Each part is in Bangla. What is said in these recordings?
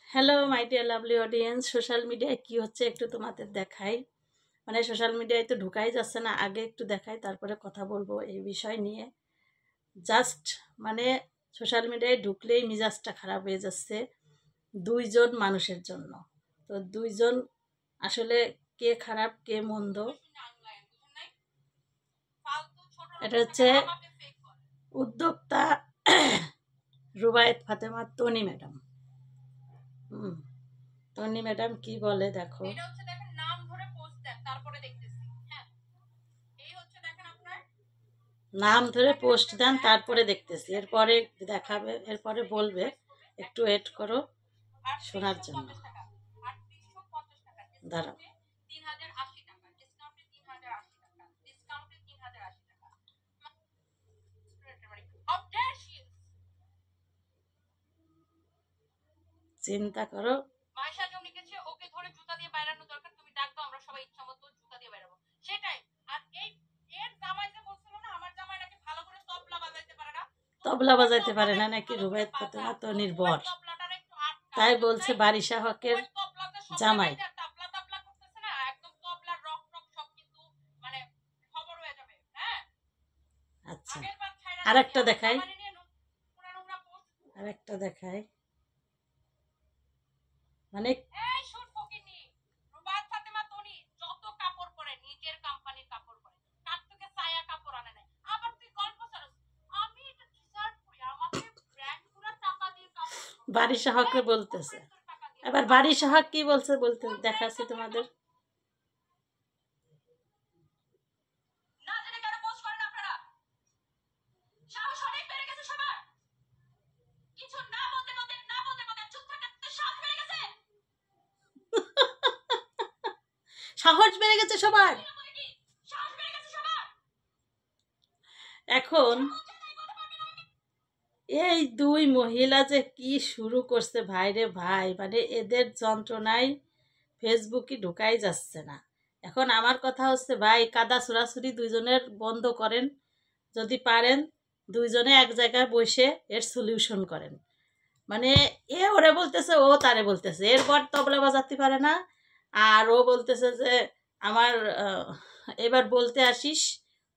Hello my dear lovely audience, social মিডিয়ায় কি হচ্ছে একটু তোমাদের দেখাই। মানে সোশ্যাল মিডিয়ায় তো ঢুকাই যাচ্ছে না, আগে একটু দেখাই তারপরে কথা বলবো এই বিষয় নিয়ে। জাস্ট মানে সোশ্যাল মিডিয়ায় ঢুকলেই মিজাজটা খারাপ হয়ে যাচ্ছে দুইজন মানুষের জন্য। তো দুইজন আসলে কে খারাপ কে মন্দ, এটা হচ্ছে উদ্যোক্তা রুবায়েত ফাতেমা তনি ম্যাডাম। তনি ম্যাডাম কি বলে দেখো। নাম ধরে পোস্ট দেন তারপরে দেখতেছি, এরপরে দেখাবে, এরপরে বলবে। একটু ওয়েট করো শোনার জন্য, দাঁড়াও। চিন্তা করো, তবলা বাজাইতে পারে না নাকি রুবায়েত ফাতেমা তনির বর, তাই বলছে বারিশা হকের জামাই। আচ্ছা, আরেকটা দেখাই, আরেকটা দেখাই। মানে বারিশা হককে বলতেছে, এবার বারিশা হক কি বলছে বলতে দেখাচ্ছি তোমাদের। সাহস বেড়ে গেছে সবার। এখন এই দুই মহিলা যে কি শুরু করছে ভাই রে ভাই, মানে এদের যন্ত্রণায় ফেসবুকে ঢুকাই যাচ্ছে না। এখন আমার কথা হচ্ছে ভাই, কাদা ছুড়াছুড়ি দুইজনের বন্ধ করেন, যদি পারেন দুইজনে এক জায়গায় বসে এর সলিউশন করেন। মানে এ ওরে বলতেছে, ও তারে বলতেছে, এরপর তবলা বাজাতে পারে না, আর ও বলতেছে যে আমার এবার বলতে আসিস,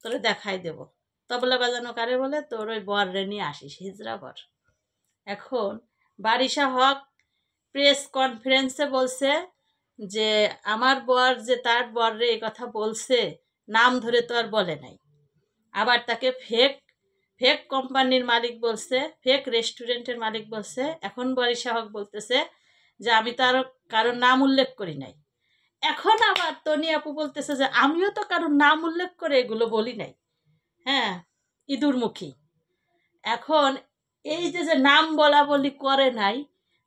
তোরে দেখাই দেব। তবলা বাজানো কারে বলে? তোর ওই বর রে নিয়ে আসিস, হিজড়া বর। এখন বারিশা হক প্রেস কনফারেন্সে বলছে যে আমার বর যে তার বর রে এই কথা বলছে, নাম ধরে তো আর বলে নাই। আবার তাকে ফেক ফেক কোম্পানির মালিক বলছে, ফেক রেস্টুরেন্টের মালিক বলছে। এখন বারিশা হক বলতেছে যে আমি তো আরো কারোর নাম উল্লেখ করি নাই। এখন আবার তনি আপু বলতেছে যে আমিও তো কারোর নাম উল্লেখ করে এগুলো বলি নাই। হ্যাঁ, ইঁদুরমুখী। এখন এই যে যে নাম বলা বলি করে নাই,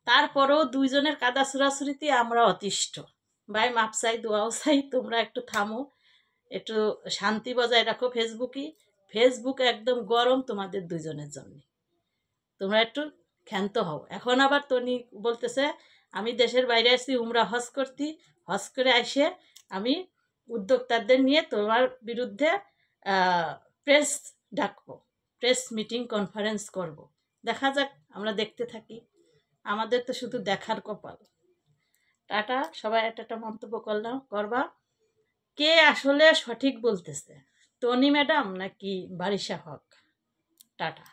তারপরেও দুইজনের কাদা ছুড়াছুড়িতে আমরা অতিষ্ঠ। ভাই মাপ চাই, দোয়াও চাই, তোমরা একটু থামো, একটু শান্তি বজায় রাখো। ফেসবুক একদম গরম তোমাদের দুইজনের জন্য, তোমরা একটু ক্ষান্ত হও। এখন আবার তনি বলতেছে আমি দেশের বাইরে আসছি উমরা হজ করতে, হজ করে আসে আমি উদ্যোক্তাদের নিয়ে তোমার বিরুদ্ধে প্রেস ডাকবো, প্রেস মিটিং কনফারেন্স করব। দেখা যাক, আমরা দেখতে থাকি, আমাদের তো শুধু দেখার কপাল। টাটা, সবাই একটা মন্তব্য করবা, কে আসলে সঠিক বলতেছে, টনি ম্যাডাম নাকি বারিশা হক? টাটা।